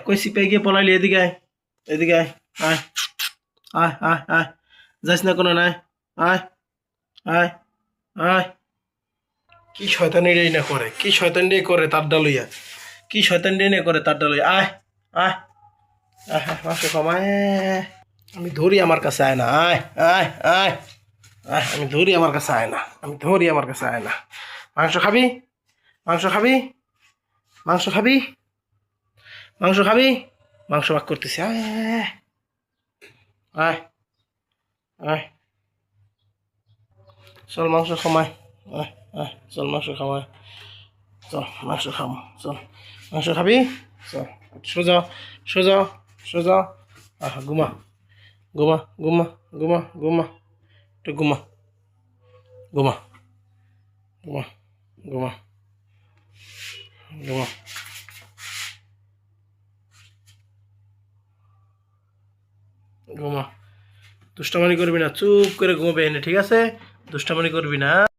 কই সিপাই গিয়ে পলাইলি, এদিকে আয়, এদিকে আয়, আয় আয় আয় আয়, যাস না কোনো নাই, আয় আয় আয়। কি শয়তানিটাই না করে, কি শয়তানিটাই করে তার ডালইয়া, কি শয়তানিটাই না করে তার ডালইয়া, আয় আয় আয় আয়, মাংস কমায়। আমি ধরি, আমার কাছে আয় না, আয় আয় আয় আয়, আমি ধরি, আমার কাছে আয় না, আমি ধরি, আমার কাছে আয় না। মাংস খাবি, মাংস খাবি, মাংস খাবি, মাংস খাবি, মাংস ভাগ করতেছি, আয় আয় আয়, চল মাংস খামাই, আয় আয়, চল মাংস খামাই, চল মাংস খাম, চল মাংস খাবি, চল সোজা সোজা সোজা, আহা ঘুমা ঘুমা ঘুমা ঘুমা ঘুমা, একটু ঘুমা ঘুমা ঘুমা ঘুমা ঘুমা। ঘুমা, দুষ্টামানি করবি না, চুপ করে ঘুমাবে এনে, ঠিক আছে? দুষ্টামানি করবি না।